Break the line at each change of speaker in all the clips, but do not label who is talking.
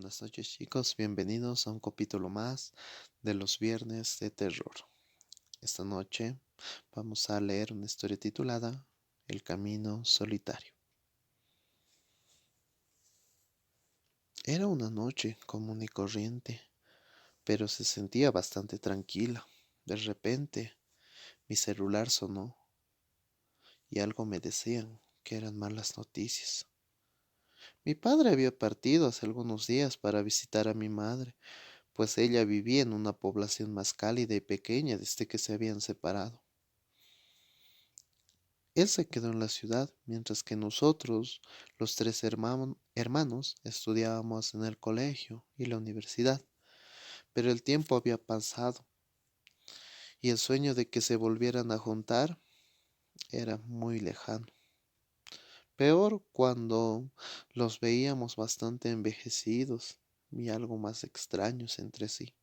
Buenas noches chicos, bienvenidos a un capítulo más de los viernes de terror. Esta noche vamos a leer una historia titulada El camino solitario. Era una noche común y corriente, pero se sentía bastante tranquila. De repente mi celular sonó y algo me decían que eran malas noticias. Mi padre había partido hace algunos días para visitar a mi madre, pues ella vivía en una población más cálida y pequeña desde que se habían separado. Él se quedó en la ciudad, mientras que nosotros, los tres hermanos, estudiábamos en el colegio y la universidad, pero el tiempo había pasado y el sueño de que se volvieran a juntar era muy lejano. Peor cuando los veíamos bastante envejecidos y algo más extraños entre sí.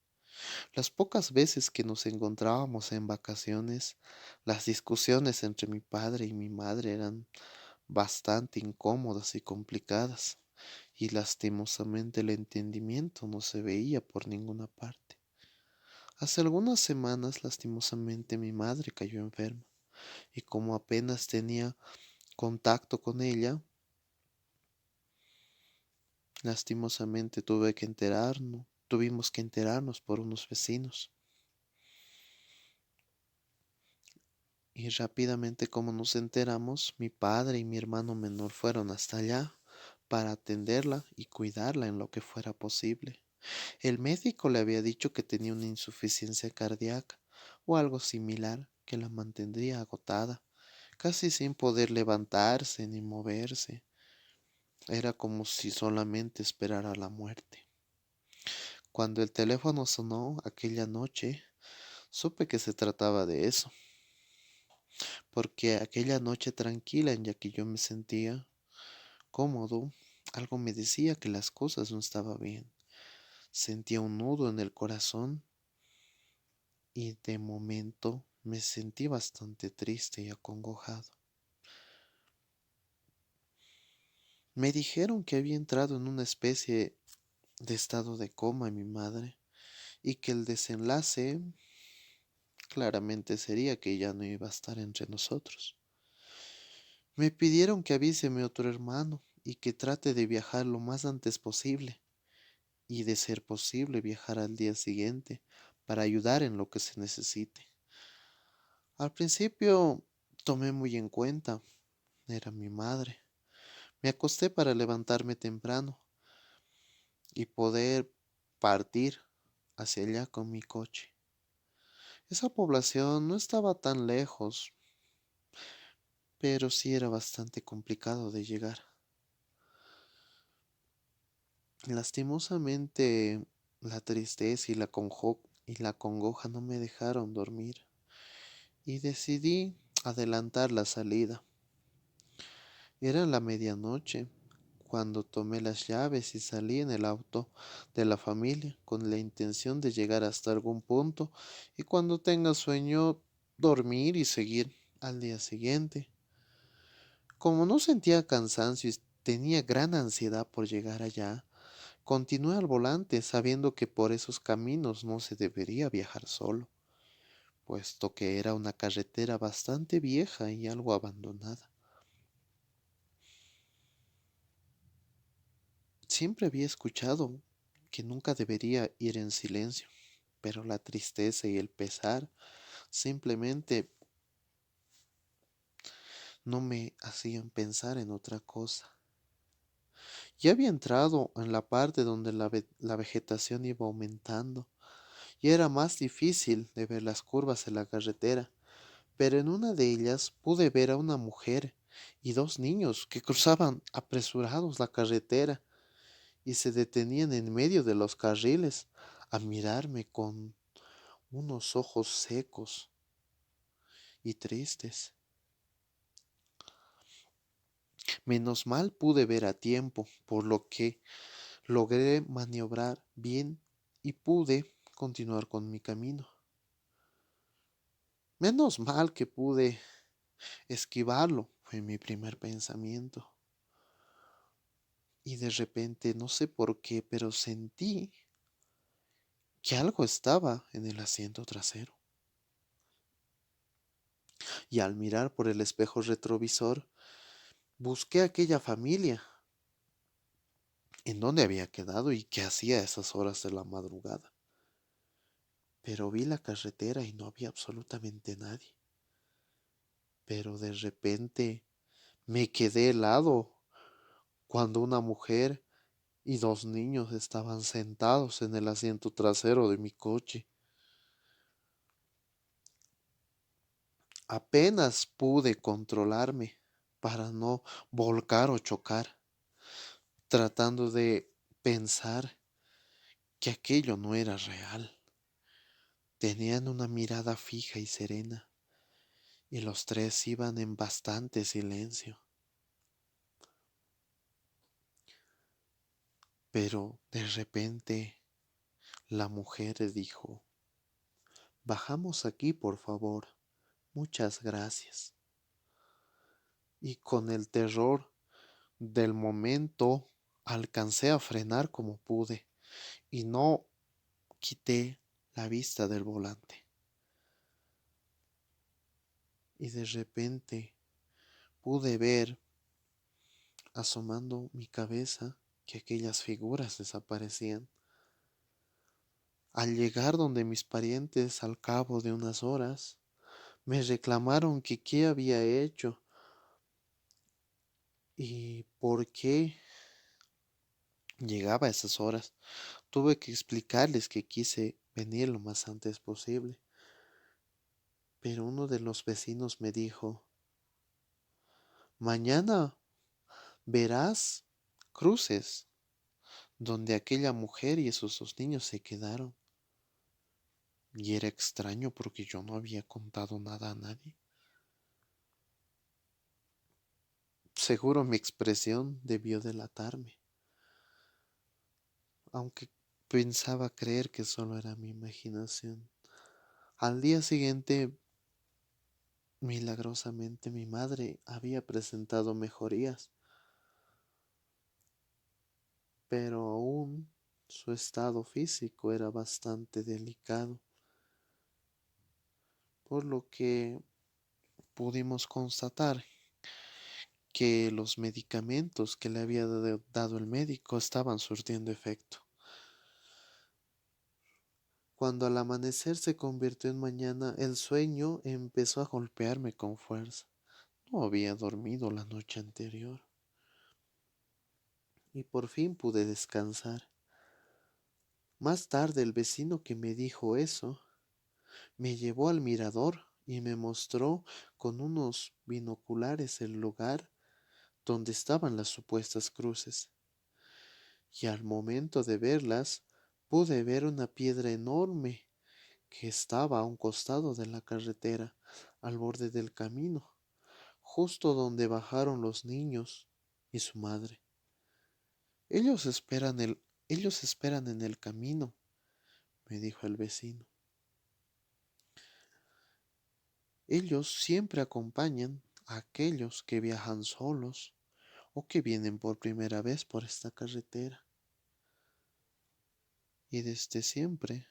Las pocas veces que nos encontrábamos en vacaciones, las discusiones entre mi padre y mi madre eran bastante incómodas y complicadas, y lastimosamente el entendimiento no se veía por ninguna parte. Hace algunas semanas, lastimosamente, mi madre cayó enferma, y como apenas tenía contacto con ella, lastimosamente tuvimos que enterarnos por unos vecinos. Y rápidamente como nos enteramos, mi padre y mi hermano menor fueron hasta allá para atenderla y cuidarla en lo que fuera posible. El médico le había dicho que tenía una insuficiencia cardíaca o algo similar que la mantendría agotada, casi sin poder levantarse ni moverse. Era como si solamente esperara la muerte. Cuando el teléfono sonó aquella noche, supe que se trataba de eso, porque aquella noche tranquila en la que yo me sentía cómodo, algo me decía que las cosas no estaban bien. Sentía un nudo en el corazón y de momento me sentí bastante triste y acongojado. Me dijeron que había entrado en una especie de estado de coma mi madre y que el desenlace claramente sería que ya no iba a estar entre nosotros. Me pidieron que avise a mi otro hermano y que trate de viajar lo más antes posible y de ser posible viajar al día siguiente para ayudar en lo que se necesite. Al principio tomé muy en cuenta, era mi madre. Me acosté para levantarme temprano y poder partir hacia allá con mi coche. Esa población no estaba tan lejos, pero sí era bastante complicado de llegar. Lastimosamente, la tristeza y la congoja no me dejaron dormir y decidí adelantar la salida. Era la medianoche cuando tomé las llaves y salí en el auto de la familia con la intención de llegar hasta algún punto y cuando tenga sueño dormir y seguir al día siguiente. Como no sentía cansancio y tenía gran ansiedad por llegar allá, continué al volante sabiendo que por esos caminos no se debería viajar solo, puesto que era una carretera bastante vieja y algo abandonada. Siempre había escuchado que nunca debería ir en silencio, pero la tristeza y el pesar simplemente no me hacían pensar en otra cosa. Ya había entrado en la parte donde la vegetación iba aumentando y era más difícil de ver las curvas en la carretera, pero en una de ellas pude ver a una mujer y dos niños que cruzaban apresurados la carretera y se detenían en medio de los carriles a mirarme con unos ojos secos y tristes. Menos mal pude ver a tiempo, por lo que logré maniobrar bien y pude continuar con mi camino. Menos mal que pude esquivarlo, fue mi primer pensamiento. y de repente, no sé por qué, pero sentí que algo estaba en el asiento trasero. Y al mirar por el espejo retrovisor, busqué a aquella familia, en dónde había quedado y qué hacía a esas horas de la madrugada. Pero vi la carretera y no había absolutamente nadie. Pero de repente me quedé helado cuando una mujer y dos niños estaban sentados en el asiento trasero de mi coche. Apenas pude controlarme para no volcar o chocar, tratando de pensar que aquello no era real. Tenían una mirada fija y serena, y los tres iban en bastante silencio. Pero de repente la mujer dijo, bajamos aquí, por favor. Muchas gracias. Y con el terror del momento alcancé a frenar como pude y no quité la vista del volante. Y de repente pude ver, asomando mi cabeza, que aquellas figuras desaparecían. Al llegar donde mis parientes al cabo de unas horas, me reclamaron que qué había hecho y por qué llegaba a esas horas. Tuve que explicarles que quise venir lo más antes posible, pero uno de los vecinos me dijo, mañana verás cruces donde aquella mujer y esos dos niños se quedaron. Y era extraño porque yo no había contado nada a nadie. Seguro mi expresión debió delatarme, aunque pensaba creer que solo era mi imaginación. Al día siguiente, milagrosamente, mi madre había presentado mejorías, pero aún su estado físico era bastante delicado, por lo que pudimos constatar que los medicamentos que le había dado el médico estaban surtiendo efecto. Cuando al amanecer se convirtió en mañana, el sueño empezó a golpearme con fuerza. No había dormido la noche anterior y por fin pude descansar. Más tarde el vecino que me dijo eso me llevó al mirador y me mostró con unos binoculares el lugar donde estaban las supuestas cruces. Y al momento de verlas, pude ver una piedra enorme que estaba a un costado de la carretera, al borde del camino, justo donde bajaron los niños y su madre. Ellos esperan el, ellos esperan en el camino, me dijo el vecino. Ellos siempre acompañan a aquellos que viajan solos o que vienen por primera vez por esta carretera. Y desde siempre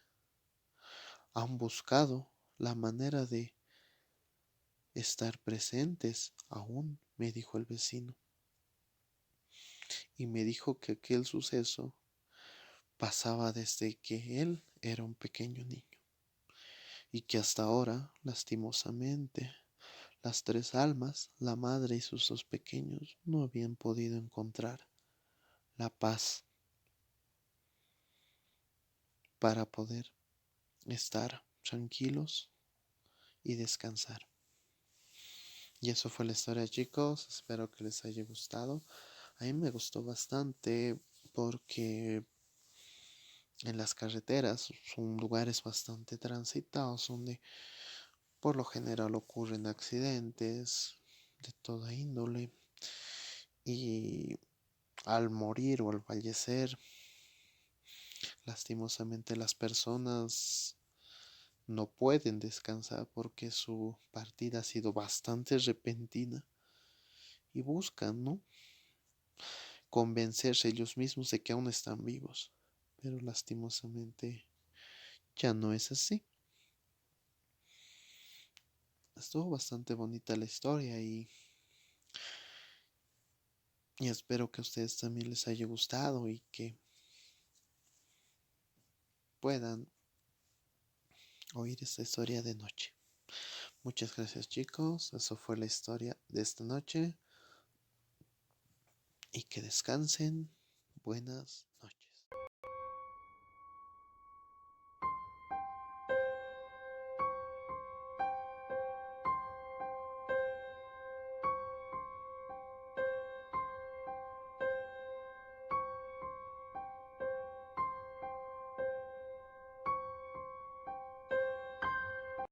han buscado la manera de estar presentes aún, me dijo el vecino. Y me dijo que aquel suceso pasaba desde que él era un pequeño niño y que hasta ahora, lastimosamente, las tres almas, la madre y sus dos pequeños, no habían podido encontrar la paz para poder estar tranquilos y descansar. Y eso fue la historia, chicos. Espero que les haya gustado. A mí me gustó bastante porque en las carreteras son lugares bastante transitados donde por lo general ocurren accidentes de toda índole y al morir o al fallecer, lastimosamente las personas no pueden descansar porque su partida ha sido bastante repentina y buscan, ¿no? convencerse ellos mismos de que aún están vivos. Pero lastimosamente ya no es así. Estuvo bastante bonita la historia y espero que a ustedes también les haya gustado y que puedan oír esta historia de noche. Muchas gracias chicos, eso fue la historia de esta noche y que descansen. Buenas